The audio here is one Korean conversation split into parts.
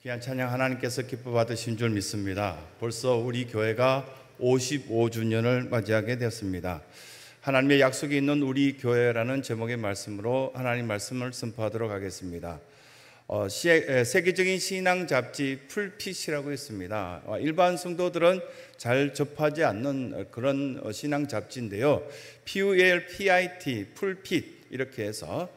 귀한 찬양 하나님께서 기뻐 받으신 줄 믿습니다. 벌써 우리 교회가 55주년을 맞이하게 되었습니다. 하나님의 약속이 있는 우리 교회라는 제목의 말씀으로 하나님 말씀을 선포하도록 하겠습니다. 세계적인 신앙 잡지 풀핏이라고 있습니다. 일반 성도들은 잘 접하지 않는 그런 신앙 잡지인데요. PULPIT, 풀핏 이렇게 해서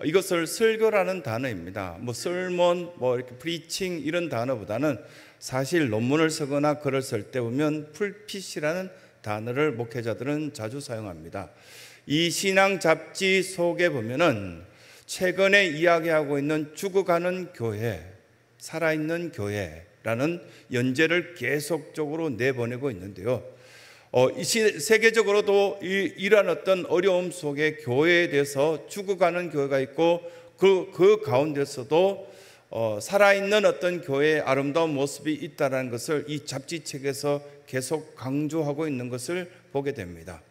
이것을 설교라는 단어입니다. 설몬, 이렇게 프리칭 이런 단어보다는 사실 논문을 쓰거나 글을 쓸 때 보면 풀핏이라는 단어를 목회자들은 자주 사용합니다. 이 신앙 잡지 속에 보면은 최근에 이야기하고 있는 죽어가는 교회, 살아있는 교회라는 연재를 계속적으로 내보내고 있는데요. 세계적으로도 이러한 어떤 어려움 속에 교회에 대해서 죽어가는 교회가 있고 그 가운데서도 살아있는 어떤 교회의 아름다운 모습이 있다는 것을 이 잡지책에서 계속 강조하고 있는 것을 보게 됩니다.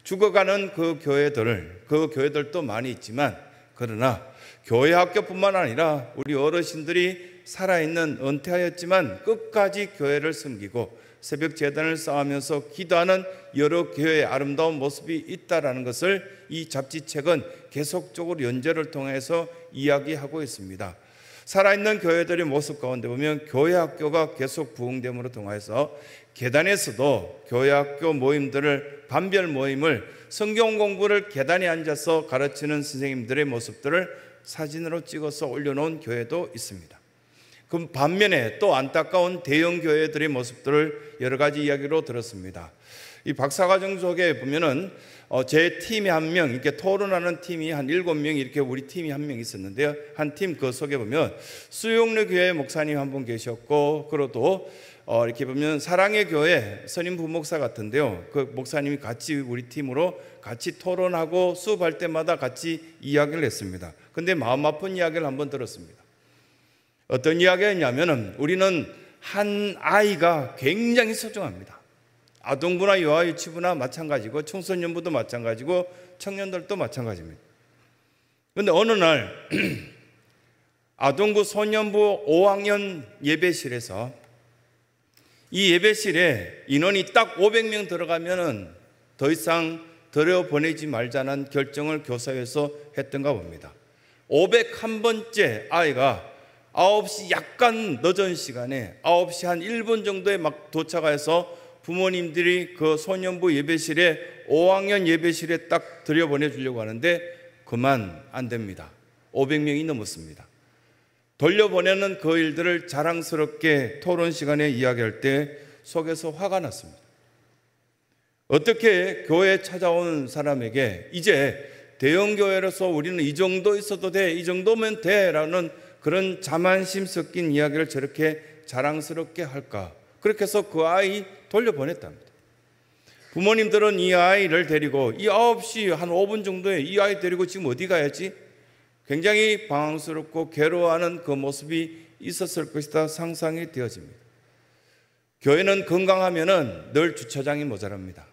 죽어가는 그 교회들도 많이 있지만 그러나 교회 학교뿐만 아니라 우리 어르신들이 살아있는 은퇴하였지만 끝까지 교회를 섬기고 새벽 제단을 쌓으면서 기도하는 여러 교회의 아름다운 모습이 있다는 것을 이 잡지책은 계속적으로 연재를 통해서 이야기하고 있습니다. 살아있는 교회들의 모습 가운데 보면 교회 학교가 계속 부흥됨으로 통해서 계단에서도 교회 학교 모임들을 반별 모임을 성경 공부를 계단에 앉아서 가르치는 선생님들의 모습들을 사진으로 찍어서 올려놓은 교회도 있습니다. 그 반면에 또 안타까운 대형 교회들의 모습들을 여러 가지 이야기로 들었습니다. 이 박사과정 속에 보면은 제 팀이 한 명, 이렇게 토론하는 팀이 한 7명 이렇게 우리 팀이 한 명 있었는데요. 한 팀 그 속에 보면 수용로 교회 목사님 한 분 계셨고, 그리고 이렇게 보면 사랑의 교회 선임 부목사 같은데요. 그 목사님이 같이 우리 팀으로 같이 토론하고 수업할 때마다 같이 이야기를 했습니다. 근데 마음 아픈 이야기를 한번 들었습니다. 어떤 이야기였냐면은 우리는 한 아이가 굉장히 소중합니다. 아동부나 유아유치부나 마찬가지고 청소년부도 마찬가지고 청년들도 마찬가지입니다. 그런데 어느 날 아동부 소년부 5학년 예배실에서 이 예배실에 인원이 딱 500명 들어가면은 더 이상 들여보내지 말자는 결정을 교사회에서 했던가 봅니다. 501번째 아이가 9시 약간 늦은 시간에 9시 한 1분 정도에 막 도착해서 부모님들이 그 소년부 예배실에 5학년 예배실에 딱 들여보내주려고 하는데 그만 안 됩니다. 500명이 넘었습니다. 돌려보내는 그 일들을 자랑스럽게 토론 시간에 이야기할 때 속에서 화가 났습니다. 어떻게 교회에 찾아온 사람에게 이제 대형교회로서 우리는 이 정도 있어도 돼, 이 정도면 돼 라는 그런 자만심 섞인 이야기를 저렇게 자랑스럽게 할까? 그렇게 해서 그 아이 돌려보냈답니다. 부모님들은 이 아이를 데리고 이 9시 한 5분 정도에 이 아이 데리고 지금 어디 가야지? 굉장히 방황스럽고 괴로워하는 그 모습이 있었을 것이다 상상이 되어집니다. 교회는 건강하면은 늘 주차장이 모자랍니다.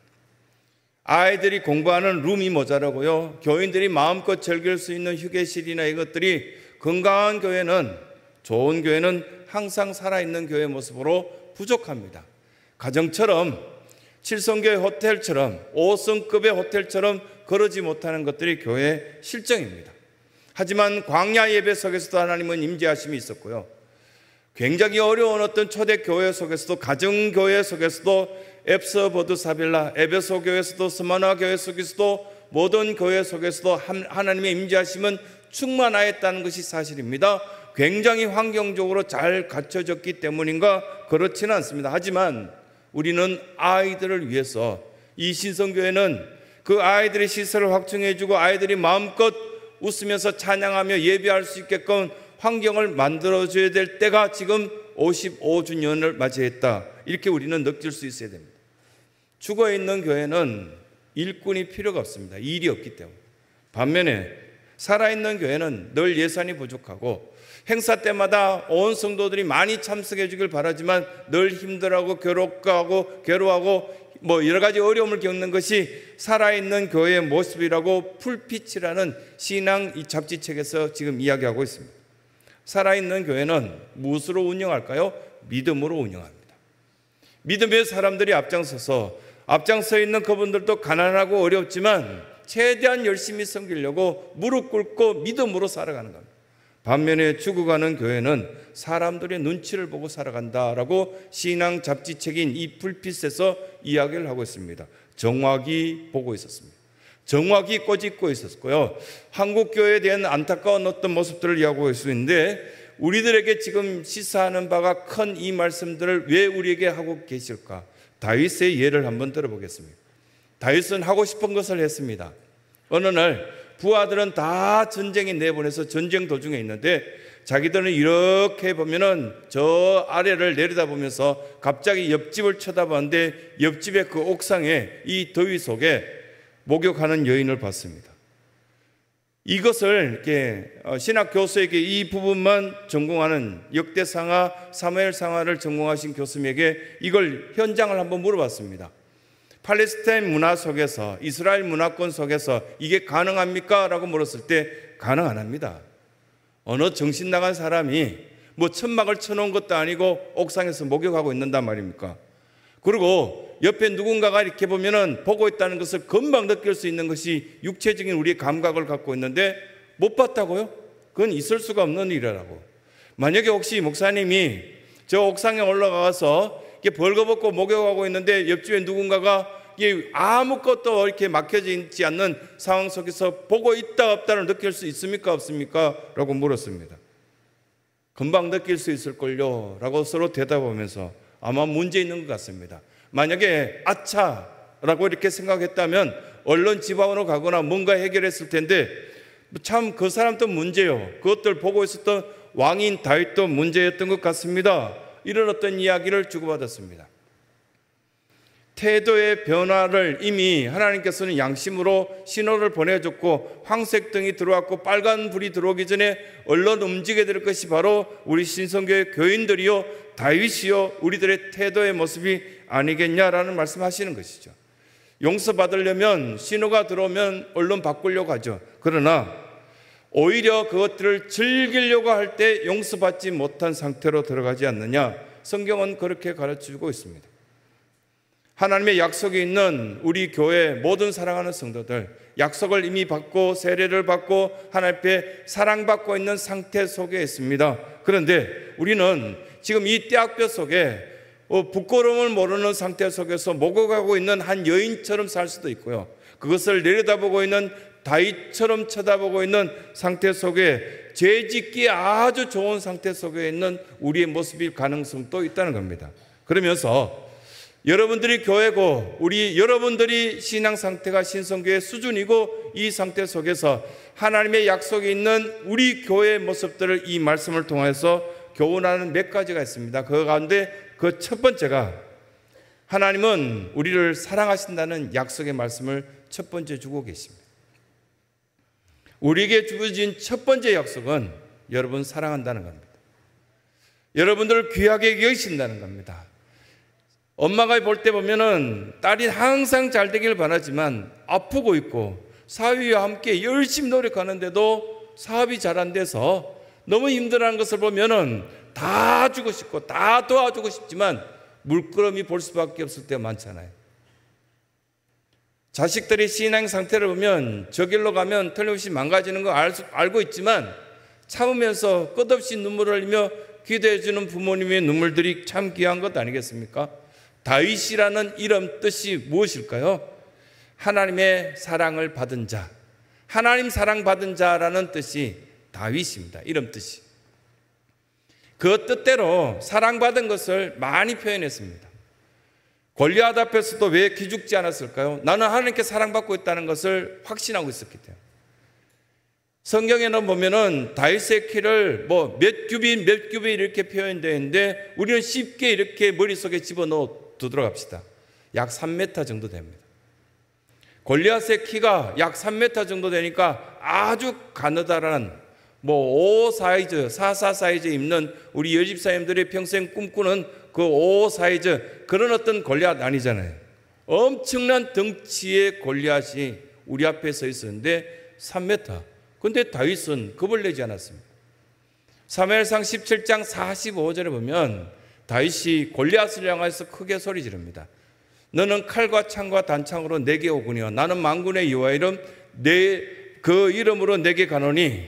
아이들이 공부하는 룸이 모자라고요. 교인들이 마음껏 즐길 수 있는 휴게실이나 이것들이 건강한 교회는, 좋은 교회는 항상 살아있는 교회 모습으로 부족합니다. 가정처럼, 칠성교회 호텔처럼, 5성급의 호텔처럼 그러지 못하는 것들이 교회의 실정입니다. 하지만 광야 예배 속에서도 하나님은 임재하심이 있었고요. 굉장히 어려운 어떤 초대교회 속에서도, 가정교회 속에서도, 앱서버드사빌라, 에베소 교회에서도, 스마나 교회 속에서도, 모든 교회 속에서도 하나님의 임재하심은 충만하였다는 것이 사실입니다. 굉장히 환경적으로 잘 갖춰졌기 때문인가? 그렇지는 않습니다. 하지만 우리는 아이들을 위해서 이 신성교회는 그 아이들의 시설을 확충해주고 아이들이 마음껏 웃으면서 찬양하며 예배할 수 있게끔 환경을 만들어줘야 될 때가 지금 55주년을 맞이했다. 이렇게 우리는 느낄 수 있어야 됩니다. 죽어있는 교회는 일꾼이 필요가 없습니다. 일이 없기 때문에. 반면에 살아있는 교회는 늘 예산이 부족하고 행사 때마다 온 성도들이 많이 참석해 주길 바라지만 늘 힘들어하고 괴로워하고 여러 가지 어려움을 겪는 것이 살아있는 교회의 모습이라고 풀핏이라는 신앙 이 잡지책에서 지금 이야기하고 있습니다. 살아있는 교회는 무엇으로 운영할까요? 믿음으로 운영합니다. 믿음의 사람들이 앞장서 있는 그분들도 가난하고 어렵지만 최대한 열심히 섬기려고 무릎 꿇고 믿음으로 살아가는 겁니다. 반면에 죽어가는 교회는 사람들의 눈치를 보고 살아간다라고 신앙 잡지책인 이 불빛에서 이야기를 하고 있습니다. 정확히 보고 있었습니다. 정확히 꼬집고 있었고요. 한국 교회에 대한 안타까운 어떤 모습들을 이야기하고 있는데 우리들에게 지금 시사하는 바가 큰 이 말씀들을 왜 우리에게 하고 계실까? 다윗의 예를 한번 들어보겠습니다. 다윗은 하고 싶은 것을 했습니다. 어느 날 부하들은 다 전쟁에 내보내서 전쟁 도중에 있는데 자기들은 이렇게 보면은 저 아래를 내려다보면서 갑자기 옆집을 쳐다봤는데 옆집의 그 옥상에 이 더위 속에 목욕하는 여인을 봤습니다. 이것을 이렇게 신학 교수에게 이 부분만 전공하는 역대상하, 사무엘상하를 전공하신 교수님에게 이걸 현장을 한번 물어봤습니다. 팔레스타인 문화 속에서, 이스라엘 문화권 속에서 이게 가능합니까? 라고 물었을 때 가능 안 합니다. 어느 정신 나간 사람이 뭐 천막을 쳐놓은 것도 아니고 옥상에서 목욕하고 있는단 말입니까? 그리고 옆에 누군가가 이렇게 보면은 보고 있다는 것을 금방 느낄 수 있는 것이 육체적인 우리의 감각을 갖고 있는데 못 봤다고요? 그건 있을 수가 없는 일이라고. 만약에 혹시 목사님이 저 옥상에 올라가서 이렇게 벌거벗고 목욕하고 있는데 옆집에 누군가가 아무것도 이렇게 막혀져 있지 않는 상황 속에서 보고 있다 없다를 느낄 수 있습니까 없습니까? 라고 물었습니다. 금방 느낄 수 있을걸요? 라고 서로 대답하면서 아마 문제 있는 것 같습니다. 만약에 아차라고 이렇게 생각했다면 얼른 지방으로 가거나 뭔가 해결했을 텐데 참 그 사람도 문제요. 그것들 보고 있었던 왕인 다윗도 문제였던 것 같습니다. 이런 어떤 이야기를 주고받았습니다. 태도의 변화를 이미 하나님께서는 양심으로 신호를 보내줬고 황색등이 들어왔고 빨간 불이 들어오기 전에 얼른 움직여야 될 것이 바로 우리 신성교회 교인들이요 다윗이요 우리들의 태도의 모습이 아니겠냐라는 말씀하시는 것이죠. 용서받으려면 신호가 들어오면 얼른 바꾸려고 하죠. 그러나 오히려 그것들을 즐기려고 할 때 용서받지 못한 상태로 들어가지 않느냐, 성경은 그렇게 가르쳐주고 있습니다. 하나님의 약속이 있는 우리 교회 모든 사랑하는 성도들, 약속을 이미 받고 세례를 받고 하나님 앞에 사랑받고 있는 상태 속에 있습니다. 그런데 우리는 지금 이 떼학볕 속에 부끄러움을 모르는 상태 속에서 목욕하고 있는 한 여인처럼 살 수도 있고요, 그것을 내려다보고 있는 다윗처럼 쳐다보고 있는 상태 속에 죄짓기에 아주 좋은 상태 속에 있는 우리의 모습일 가능성도 있다는 겁니다. 그러면서 여러분들이 교회고 여러분들이 신앙 상태가 신성교회 수준이고 이 상태 속에서 하나님의 약속이 있는 우리 교회의 모습들을 이 말씀을 통해서 교훈하는 몇 가지가 있습니다. 그 가운데 그 첫 번째가 하나님은 우리를 사랑하신다는 약속의 말씀을 첫 번째 주고 계십니다. 우리에게 주어진 첫 번째 약속은 여러분 사랑한다는 겁니다. 여러분들을 귀하게 여기신다는 겁니다. 엄마가 볼 때 보면은 딸이 항상 잘 되기를 바라지만 아프고 있고 사위와 함께 열심히 노력하는데도 사업이 잘 안 돼서 너무 힘들어하는 것을 보면은 다 주고 싶고 다 도와주고 싶지만 물끄러미 볼 수밖에 없을 때가 많잖아요. 자식들이 신앙 상태를 보면 저 길로 가면 틀림없이 망가지는 거 알고 있지만 참으면서 끝없이 눈물을 흘리며 기도해 주는 부모님의 눈물들이 참 귀한 것 아니겠습니까? 다윗이라는 이름 뜻이 무엇일까요? 하나님의 사랑을 받은 자, 하나님 사랑받은 자라는 뜻이 다윗입니다. 이름 뜻이. 그 뜻대로 사랑받은 것을 많이 표현했습니다. 골리앗 앞에서도 왜 기죽지 않았을까요? 나는 하나님께 사랑받고 있다는 것을 확신하고 있었기 때문에. 성경에는 보면은 다윗의 키를 몇 규빗 이렇게 표현되어 있는데 우리는 쉽게 이렇게 머릿속에 집어넣어 두도록 합시다. 약 3m 정도 됩니다. 골리앗의 키가 약 3m 정도 되니까 아주 가느다란 5 사이즈, 44 사이즈 입는 우리 여집사님들이 평생 꿈꾸는 그 5 사이즈 그런 어떤 골리앗 아니잖아요. 엄청난 덩치의 골리앗이 우리 앞에 서 있었는데 3m. 근데 다윗은 겁을 내지 않았습니다. 사무엘상 17장 45절에 보면 다윗이 골리앗을 향해서 크게 소리 지릅니다. 너는 칼과 창과 단창으로 내게 오거니와 나는 만군의 여호와 이름 그 이름으로 내게 가노니,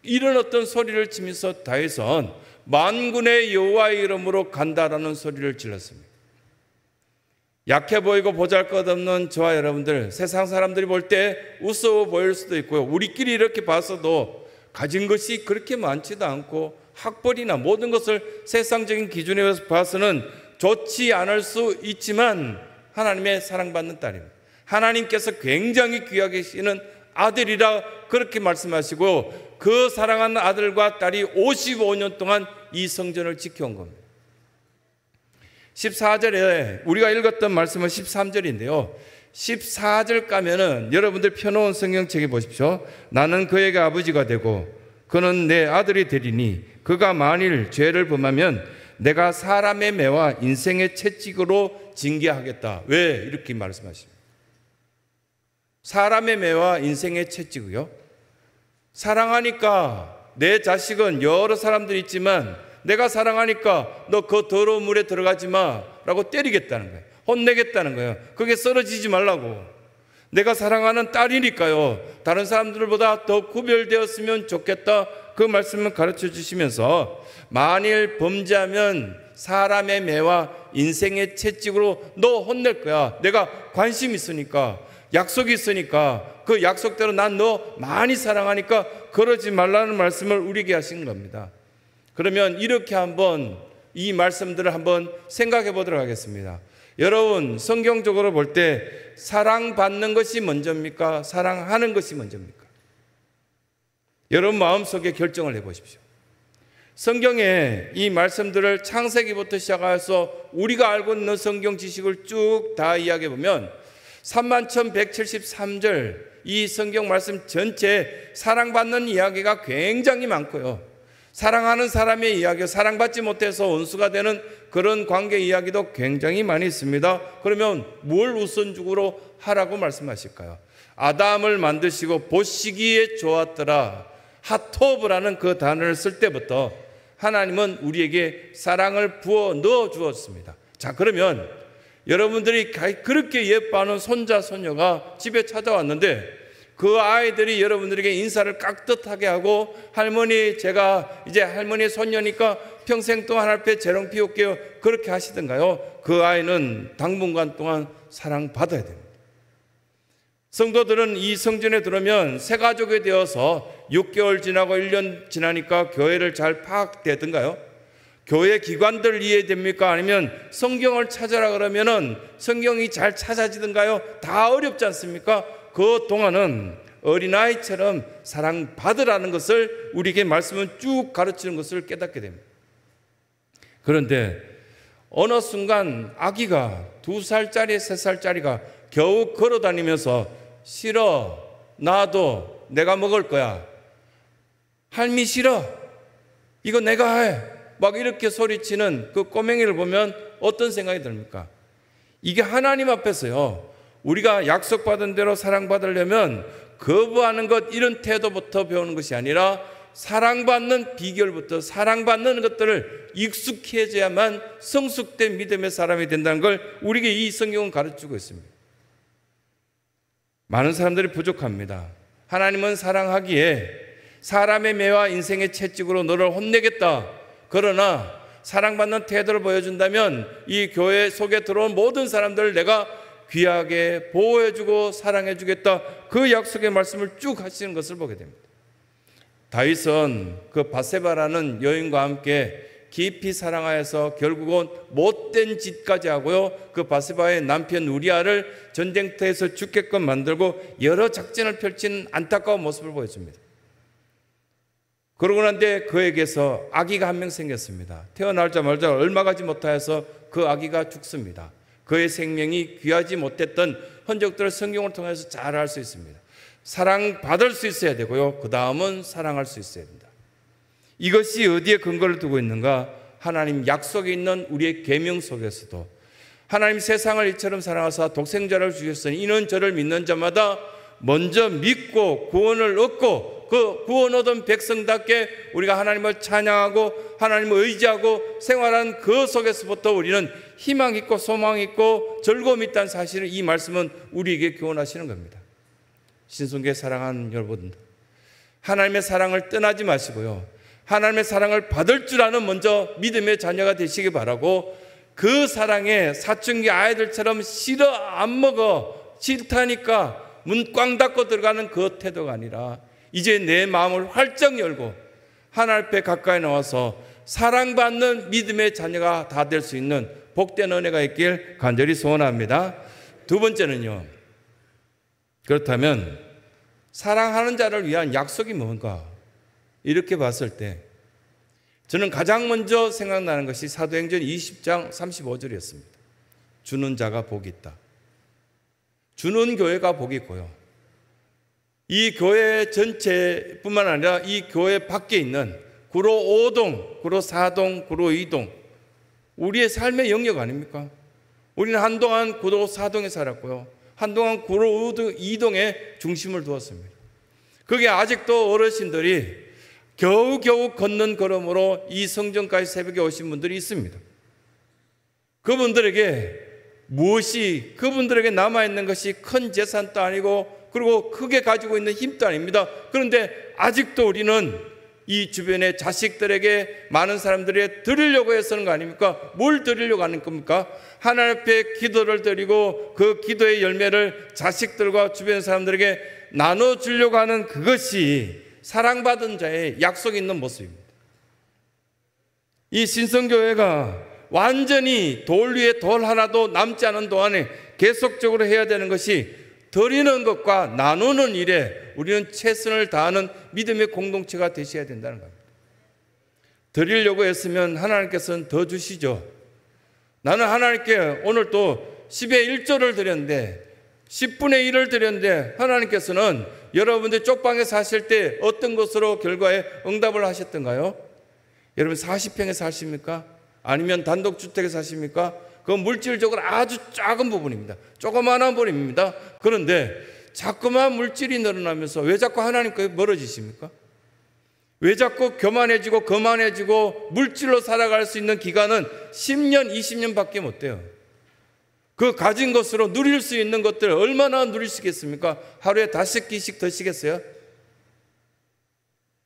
이런 어떤 소리를 치면서 다윗은 만군의 여호와의 이름으로 간다라는 소리를 질렀습니다. 약해 보이고 보잘것없는 저와 여러분들, 세상 사람들이 볼 때 우스워 보일 수도 있고요, 우리끼리 이렇게 봐서도 가진 것이 그렇게 많지도 않고 학벌이나 모든 것을 세상적인 기준에 봐서는 좋지 않을 수 있지만 하나님의 사랑받는 딸입니다. 하나님께서 굉장히 귀하게 여기시는 아들이라 그렇게 말씀하시고, 그 사랑하는 아들과 딸이 55년 동안 이 성전을 지켜온 겁니다. 14절에 우리가 읽었던 말씀은 13절인데요. 14절 가면은 여러분들 펴놓은 성경책에 보십시오. 나는 그에게 아버지가 되고 그는 내 아들이 되리니 그가 만일 죄를 범하면 내가 사람의 매와 인생의 채찍으로 징계하겠다. 왜 이렇게 말씀하십니까? 사람의 매와 인생의 채찍이요? 사랑하니까 내 자식은 여러 사람들이 있지만 내가 사랑하니까 너 그 더러운 물에 들어가지 마 라고 때리겠다는 거예요. 혼내겠다는 거예요. 그게 쓰러지지 말라고. 내가 사랑하는 딸이니까요, 다른 사람들보다 더 구별되었으면 좋겠다, 그 말씀을 가르쳐 주시면서 만일 범죄하면 사람의 매와 인생의 채찍으로 너 혼낼 거야. 내가 관심 있으니까, 약속이 있으니까, 그 약속대로 난 너 많이 사랑하니까 그러지 말라는 말씀을 우리에게 하신 겁니다. 그러면 이렇게 한번 이 말씀들을 한번 생각해 보도록 하겠습니다. 여러분, 성경적으로 볼 때 사랑받는 것이 먼저입니까? 사랑하는 것이 먼저입니까? 여러분 마음속에 결정을 해보십시오. 성경에 이 말씀들을 창세기부터 시작해서 우리가 알고 있는 성경 지식을 쭉 다 이야기해 보면 31,173절 이 성경 말씀 전체에 사랑받는 이야기가 굉장히 많고요, 사랑하는 사람의 이야기, 사랑받지 못해서 원수가 되는 그런 관계 이야기도 굉장히 많이 있습니다. 그러면 뭘 우선적으로 하라고 말씀하실까요? 아담을 만드시고 보시기에 좋았더라, 핫토브라는 그 단어를 쓸 때부터 하나님은 우리에게 사랑을 부어 넣어 주었습니다. 자, 그러면 여러분들이 그렇게 예뻐하는 손자 손녀가 집에 찾아왔는데 그 아이들이 여러분들에게 인사를 깍듯하게 하고, 할머니 제가 이제 할머니 손녀니까 평생 동안 할배 재롱 피울게요, 그렇게 하시던가요? 그 아이는 당분간 동안 사랑받아야 됩니다. 성도들은 이 성전에 들어오면 새 가족이 되어서 6개월 지나고 1년 지나니까 교회를 잘 파악되던가요? 교회 기관들 이해됩니까? 아니면 성경을 찾아라 그러면은 성경이 잘 찾아지던가요? 다 어렵지 않습니까? 그 동안은 어린아이처럼 사랑받으라는 것을 우리에게 말씀은 쭉 가르치는 것을 깨닫게 됩니다. 그런데 어느 순간 아기가 2살짜리, 3살짜리가 겨우 걸어다니면서 싫어, 나도 내가 먹을 거야, 할미 싫어, 이거 내가 해, 막 이렇게 소리치는 그 꼬맹이를 보면 어떤 생각이 듭니까? 이게 하나님 앞에서요, 우리가 약속받은 대로 사랑받으려면 거부하는 것, 이런 태도부터 배우는 것이 아니라 사랑받는 비결부터, 사랑받는 것들을 익숙해져야만 성숙된 믿음의 사람이 된다는 걸 우리에게 이 성경은 가르치고 있습니다. 많은 사람들이 부족합니다. 하나님은 사랑하기에 사람의 매와 인생의 채찍으로 너를 혼내겠다, 그러나 사랑받는 태도를 보여준다면 이 교회 속에 들어온 모든 사람들을 내가 귀하게 보호해주고 사랑해주겠다, 그 약속의 말씀을 쭉 하시는 것을 보게 됩니다. 다윗은 그 바세바라는 여인과 함께 깊이 사랑하여서 결국은 못된 짓까지 하고요, 그 바세바의 남편 우리아를 전쟁터에서 죽게끔 만들고 여러 작전을 펼친 안타까운 모습을 보여줍니다. 그러고 난 뒤에 그에게서 아기가 한 명 생겼습니다. 태어나자마자 얼마 가지 못하여서 그 아기가 죽습니다. 그의 생명이 귀하지 못했던 흔적들을 성경을 통해서 잘 알 수 있습니다. 사랑받을 수 있어야 되고요, 그 다음은 사랑할 수 있어야 됩니다. 이것이 어디에 근거를 두고 있는가? 하나님 약속에 있는 우리의 계명 속에서도 하나님 세상을 이처럼 사랑하사 독생자를 주셨으니 이는 저를 믿는 자마다 먼저 믿고 구원을 얻고 그 구원 얻은 백성답게 우리가 하나님을 찬양하고 하나님을 의지하고 생활한 그 속에서부터 우리는 희망 있고 소망 있고 즐거움이 있다는 사실을 이 말씀은 우리에게 교훈하시는 겁니다. 신성교회 사랑하는 여러분, 하나님의 사랑을 떠나지 마시고요, 하나님의 사랑을 받을 줄 아는 먼저 믿음의 자녀가 되시기 바라고, 그 사랑에 사춘기 아이들처럼 싫어 안 먹어 싫다니까 문 꽝 닫고 들어가는 그 태도가 아니라 이제 내 마음을 활짝 열고 하나님 앞에 가까이 나와서 사랑받는 믿음의 자녀가 다 될 수 있는 복된 은혜가 있길 간절히 소원합니다. 두 번째는요, 그렇다면 사랑하는 자를 위한 약속이 뭔가, 이렇게 봤을 때 저는 가장 먼저 생각나는 것이 사도행전 20장 35절이었습니다. 주는 자가 복이 있다. 주는 교회가 복이 있고요, 이 교회 전체뿐만 아니라 이 교회 밖에 있는 구로 5동, 구로 4동, 구로 2동, 우리의 삶의 영역 아닙니까? 우리는 한동안 구로 4동에 살았고요, 한동안 구로 2동에 중심을 두었습니다. 그게 아직도 어르신들이 겨우겨우 걷는 걸음으로 이 성전까지 새벽에 오신 분들이 있습니다. 그분들에게 무엇이, 그분들에게 남아있는 것이 큰 재산도 아니고 그리고 크게 가지고 있는 힘도 아닙니다. 그런데 아직도 우리는 이 주변의 자식들에게 많은 사람들이 드리려고 애쓰는 거 아닙니까? 뭘 드리려고 하는 겁니까? 하나님 앞에 기도를 드리고 그 기도의 열매를 자식들과 주변 사람들에게 나눠주려고 하는 그것이 사랑받은 자의 약속이 있는 모습입니다. 이 신성교회가 완전히 돌 위에 돌 하나도 남지 않은 동안에 계속적으로 해야 되는 것이 드리는 것과 나누는 일에 우리는 최선을 다하는 믿음의 공동체가 되셔야 된다는 겁니다. 드리려고 했으면 하나님께서는 더 주시죠. 나는 하나님께 오늘 또 10의 1조를 드렸는데 10분의 1을 드렸는데 하나님께서는 여러분들 쪽방에 사실 때 어떤 것으로 결과에 응답을 하셨던가요? 여러분 40평에 사십니까? 아니면 단독주택에 사십니까? 그건 물질적으로 아주 작은 부분입니다. 조그마한 부분입니다. 그런데 자꾸만 물질이 늘어나면서 왜 자꾸 하나님께 멀어지십니까? 왜 자꾸 교만해지고 거만해지고 물질로 살아갈 수 있는 기간은 10년, 20년밖에 못 돼요. 그 가진 것으로 누릴 수 있는 것들 얼마나 누릴 수 있겠습니까? 하루에 5끼씩 드시겠어요?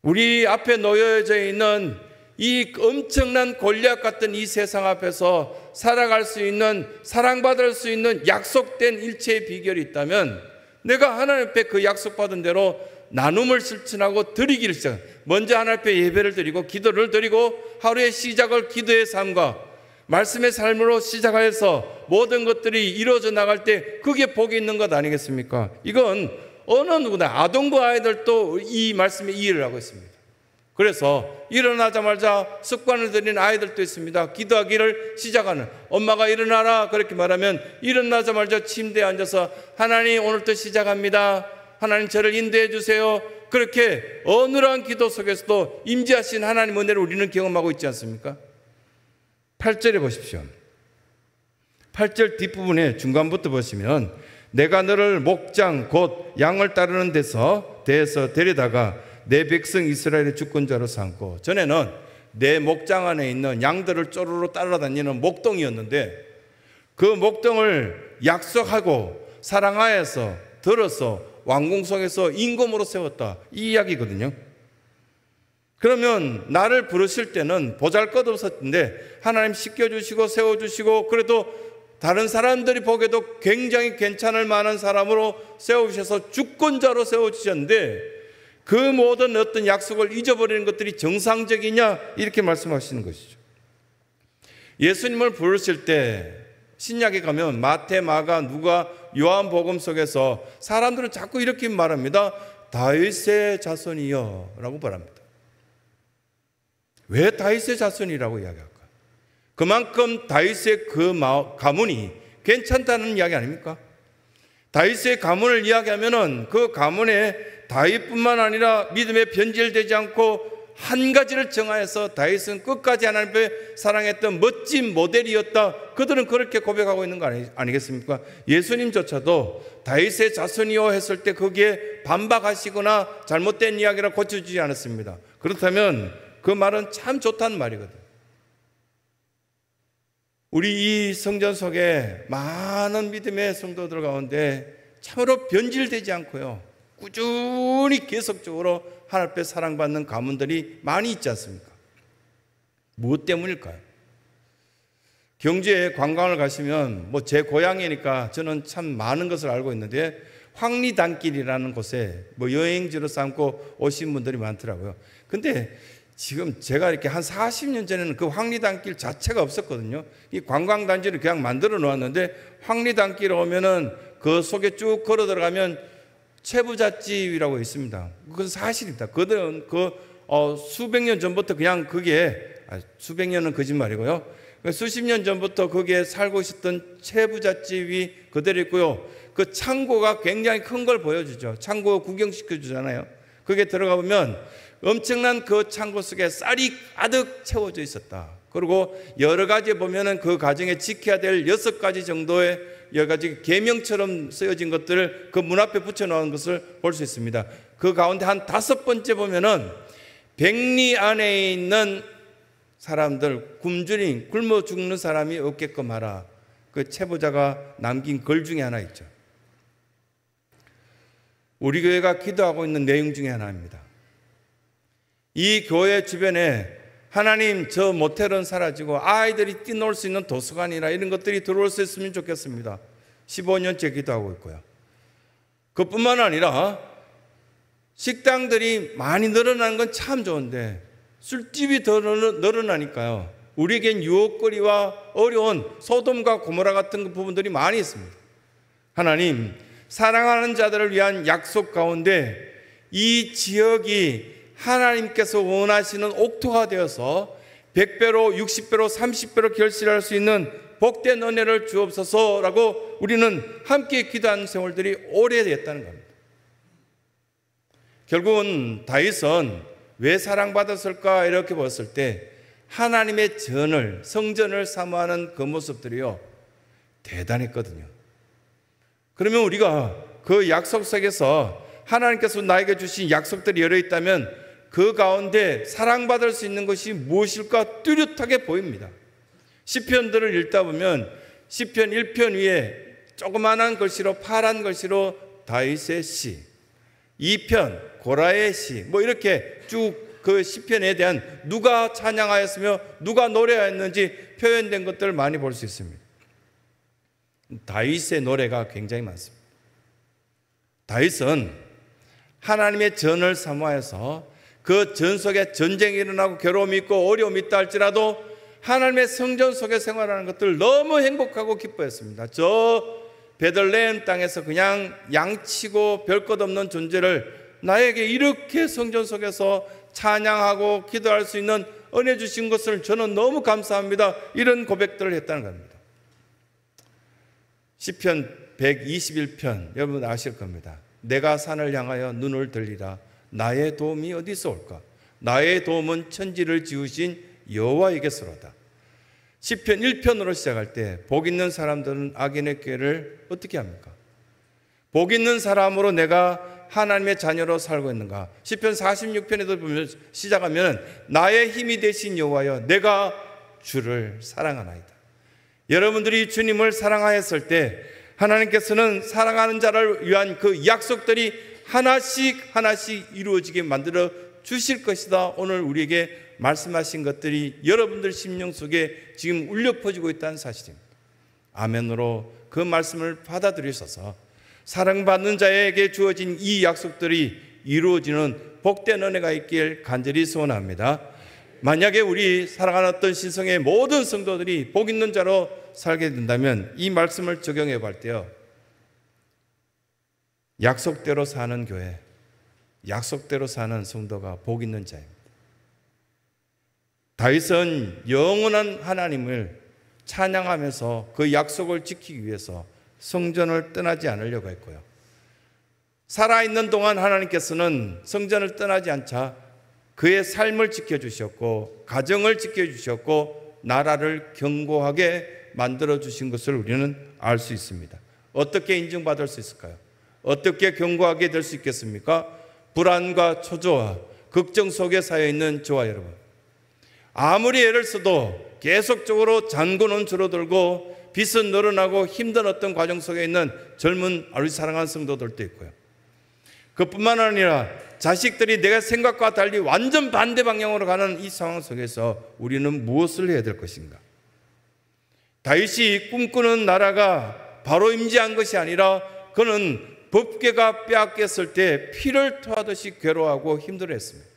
우리 앞에 놓여져 있는 이 엄청난 골리앗 같은 이 세상 앞에서 살아갈 수 있는, 사랑받을 수 있는 약속된 일체의 비결이 있다면 내가 하나님 앞에 그 약속받은 대로 나눔을 실천하고 드리기를 시작. 먼저 하나님 앞에 예배를 드리고 기도를 드리고 하루의 시작을 기도의 삶과 말씀의 삶으로 시작하여서 모든 것들이 이루어져 나갈 때 그게 복이 있는 것 아니겠습니까? 이건 어느 누구나 아동부 아이들도 이 말씀에 이해를 하고 있습니다. 그래서 일어나자마자 습관을 들인 아이들도 있습니다. 기도하기를 시작하는, 엄마가 일어나라 그렇게 말하면 일어나자마자 침대에 앉아서 하나님 오늘부터 시작합니다. 하나님 저를 인도해 주세요. 그렇게 어눌한 기도 속에서도 임재하신 하나님 은혜를 우리는 경험하고 있지 않습니까? 8절에 보십시오. 8절 뒷부분에 중간부터 보시면 내가 너를 목장 곧 양을 따르는 데서 데려다가 내 백성 이스라엘의 주권자로 삼고, 전에는 내 목장 안에 있는 양들을 쪼르르 따라다니는 목동이었는데 그 목동을 약속하고 사랑하여서 들어서 왕궁성에서 임금으로 세웠다, 이 이야기거든요. 그러면 나를 부르실 때는 보잘것없었는데 하나님 시켜주시고 세워주시고 그래도 다른 사람들이 보기에도 굉장히 괜찮을 만한 사람으로 세우셔서 주권자로 세워주셨는데 그 모든 어떤 약속을 잊어버리는 것들이 정상적이냐, 이렇게 말씀하시는 것이죠. 예수님을 부르실 때 신약에 가면 마태, 마가, 누가, 요한복음 속에서 사람들은 자꾸 이렇게 말합니다. 다윗의 자손이여 라고 말합니다. 왜 다윗의 자손이라고 이야기할까? 그만큼 다윗의 그 가문이 괜찮다는 이야기 아닙니까? 다윗의 가문을 이야기하면은 그 가문에 다윗뿐만 아니라 믿음에 변질되지 않고 한 가지를 정하여서 다윗은 끝까지 하나님을 사랑했던 멋진 모델이었다. 그들은 그렇게 고백하고 있는 거 아니겠습니까? 예수님조차도 다윗의 자손이요 했을 때 거기에 거기에 반박하시거나 잘못된 이야기라 고쳐주지 않았습니다. 그렇다면 그 말은 참 좋다는 말이거든요. 우리 이 성전 속에 많은 믿음의 성도들 가운데 참으로 변질되지 않고요, 꾸준히 계속적으로 하나님 앞에 사랑받는 가문들이 많이 있지 않습니까? 무엇 때문일까요? 경주에 관광을 가시면 제 고향이니까 저는 참 많은 것을 알고 있는데 황리단길이라는 곳에 여행지로 삼고 오신 분들이 많더라고요. 근데 지금 제가 이렇게 한 40년 전에는 그 황리단길 자체가 없었거든요. 이 관광단지를 그냥 만들어 놓았는데 황리단길에 오면은 그 속에 쭉 걸어 들어가면 최부잣집이라고 있습니다. 그건 사실입니다. 그들은 수백 년 전부터 그냥 수백 년은 거짓말이고요. 수십 년 전부터 거기에 살고 있었던 최부잣집이 그대로 있고요. 그 창고가 굉장히 큰 걸 보여주죠. 창고 구경시켜 주잖아요. 거기에 들어가 보면 엄청난 그 창고 속에 쌀이 가득 채워져 있었다. 그리고 여러 가지 보면은 그 가정에 지켜야 될 6가지 정도의 여러 가지 계명처럼 쓰여진 것들을 그 문 앞에 붙여놓은 것을 볼 수 있습니다. 그 가운데 한 5번째 보면은 백리 안에 있는 사람들, 굶주린 굶어 죽는 사람이 없게끔 하라. 그 체부자가 남긴 글 중에 하나 있죠. 우리 교회가 기도하고 있는 내용 중에 하나입니다. 이 교회 주변에 하나님, 저 모텔은 사라지고 아이들이 뛰놀 수 있는 도서관이나 이런 것들이 들어올 수 있으면 좋겠습니다. 15년째 기도하고 있고요. 그뿐만 아니라 식당들이 많이 늘어나는 건 참 좋은데 술집이 더 늘어나니까요, 우리에겐 유혹거리와 어려운 소돔과 고모라 같은 부분들이 많이 있습니다. 하나님, 사랑하는 자들을 위한 약속 가운데 이 지역이 하나님께서 원하시는 옥토가 되어서 100배로 60배로 30배로 결실할 수 있는 복된 은혜를 주옵소서라고 우리는 함께 기도한 세월들이 오래됐다는 겁니다. 결국은 다윗은 왜 사랑받았을까 이렇게 봤을 때 하나님의 전을, 성전을 사모하는 그 모습들이요, 대단했거든요. 그러면 우리가 그 약속 속에서 하나님께서 나에게 주신 약속들이 여러 있다면 그 가운데 사랑받을 수 있는 것이 무엇일까 뚜렷하게 보입니다. 시편들을 읽다 보면 시편 1편 위에 조그만한 글씨로 파란 글씨로 다윗의 시, 2편 고라의 시, 이렇게 쭉 그 시편에 대한 누가 찬양하였으며 누가 노래하였는지 표현된 것들을 많이 볼 수 있습니다. 다윗의 노래가 굉장히 많습니다. 다윗은 하나님의 전을 사모하여서 그 전 속에 전쟁이 일어나고 괴로움이 있고 어려움이 있다 할지라도 하나님의 성전 속에 생활하는 것들 너무 행복하고 기뻐했습니다. 저 베들레헴 땅에서 그냥 양치고 별 것 없는 존재를 나에게 이렇게 성전 속에서 찬양하고 기도할 수 있는 은혜 주신 것을 저는 너무 감사합니다. 이런 고백들을 했다는 겁니다. 시편 121편 여러분 아실 겁니다. 내가 산을 향하여 눈을 들리라. 나의 도움이 어디서 올까? 나의 도움은 천지를 지으신 여호와에게서로다. 시편 1편으로 시작할 때 복 있는 사람들은 악인의 꾀를 어떻게 합니까? 복 있는 사람으로 내가 하나님의 자녀로 살고 있는가? 시편 46편에도 보면 시작하면 나의 힘이 되신 여호와여 내가 주를 사랑하나이다. 여러분들이 주님을 사랑하였을 때 하나님께서는 사랑하는 자를 위한 그 약속들이 하나씩 하나씩 이루어지게 만들어 주실 것이다. 오늘 우리에게 말씀하신 것들이 여러분들 심령 속에 지금 울려 퍼지고 있다는 사실입니다. 아멘으로 그 말씀을 받아들이셔서 사랑받는 자에게 주어진 이 약속들이 이루어지는 복된 은혜가 있길 간절히 소원합니다. 만약에 우리 사랑하는 어떤 신성의 모든 성도들이 복 있는 자로 살게 된다면 이 말씀을 적용해 볼 때요, 약속대로 사는 교회, 약속대로 사는 성도가 복 있는 자입니다. 다윗은 영원한 하나님을 찬양하면서 그 약속을 지키기 위해서 성전을 떠나지 않으려고 했고요, 살아있는 동안 하나님께서는 성전을 떠나지 않자 그의 삶을 지켜주셨고 가정을 지켜주셨고 나라를 견고하게 만들어주신 것을 우리는 알 수 있습니다. 어떻게 인정받을 수 있을까요? 어떻게 견고하게 될 수 있겠습니까? 불안과 초조와 걱정 속에 쌓여 있는 저와 여러분, 아무리 애를 써도 계속적으로 잔고는 줄어들고 빚은 늘어나고 힘든 어떤 과정 속에 있는 젊은 우리 사랑하는 성도들도 있고요. 그뿐만 아니라 자식들이 내가 생각과 달리 완전 반대 방향으로 가는 이 상황 속에서 우리는 무엇을 해야 될 것인가? 다윗이 꿈꾸는 나라가 바로 임재한 것이 아니라 그는 법궤가 빼앗겼을 때 피를 토하듯이 괴로워하고 힘들어했습니다.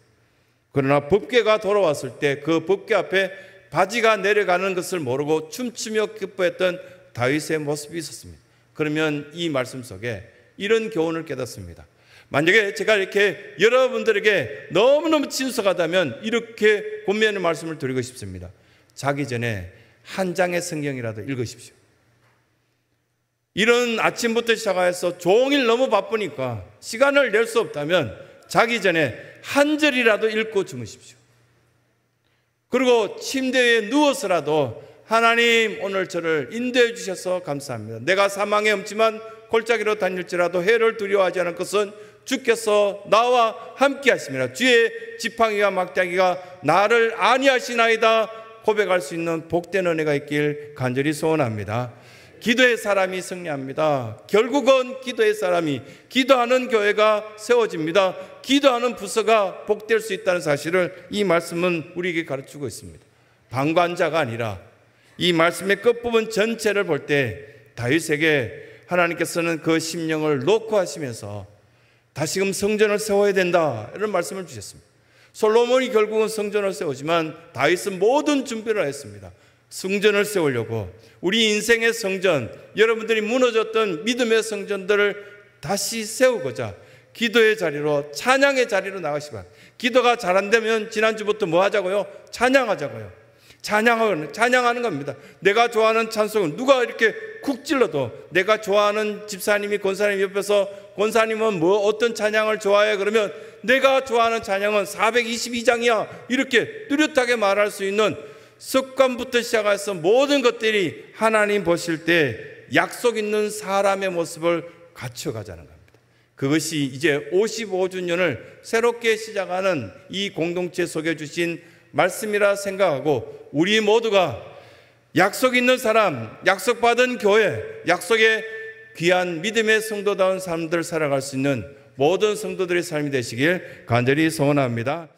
그러나 법궤가 돌아왔을 때 그 법궤 앞에 바지가 내려가는 것을 모르고 춤추며 기뻐했던 다윗의 모습이 있었습니다. 그러면 이 말씀 속에 이런 교훈을 깨닫습니다. 만약에 제가 이렇게 여러분들에게 너무너무 친숙하다면 이렇게 권면의 말씀을 드리고 싶습니다. 자기 전에 한 장의 성경이라도 읽으십시오. 이런 아침부터 시작해서 종일 너무 바쁘니까 시간을 낼 수 없다면 자기 전에 한 절이라도 읽고 주무십시오. 그리고 침대에 누워서라도 하나님 오늘 저를 인도해 주셔서 감사합니다. 내가 사망의 엄침한 골짜기로 다닐지라도 해를 두려워하지 않을 것은 주께서 나와 함께 하심이라. 주의 지팡이와 막대기가 나를 안위하시나이다 고백할 수 있는 복된 은혜가 있길 간절히 소원합니다. 기도의 사람이 승리합니다. 결국은 기도의 사람이, 기도하는 교회가 세워집니다. 기도하는 부서가 복될 수 있다는 사실을 이 말씀은 우리에게 가르치고 있습니다. 방관자가 아니라 이 말씀의 끝부분 전체를 볼 때 다윗에게 하나님께서는 그 심령을 놓고 하시면서 다시금 성전을 세워야 된다 이런 말씀을 주셨습니다. 솔로몬이 결국은 성전을 세우지만 다윗은 모든 준비를 했습니다. 성전을 세우려고 우리 인생의 성전, 여러분들이 무너졌던 믿음의 성전들을 다시 세우고자 기도의 자리로, 찬양의 자리로 나가시기 바랍니다. 기도가 잘 안 되면 지난주부터 뭐 하자고요? 찬양하자고요. 찬양하는 겁니다. 내가 좋아하는 찬송은 누가 이렇게 쿡 찔러도 내가 좋아하는 집사님이 권사님 옆에서 권사님은 뭐 어떤 찬양을 좋아해? 그러면 내가 좋아하는 찬양은 422장이야 이렇게 뚜렷하게 말할 수 있는 습관부터 시작해서 모든 것들이 하나님 보실 때 약속 있는 사람의 모습을 갖춰가자는 겁니다. 그것이 이제 55주년을 새롭게 시작하는 이 공동체 속에 주신 말씀이라 생각하고 우리 모두가 약속 있는 사람, 약속받은 교회, 약속의 귀한 믿음의 성도다운 삶들 살아갈 수 있는 모든 성도들의 삶이 되시길 간절히 소원합니다.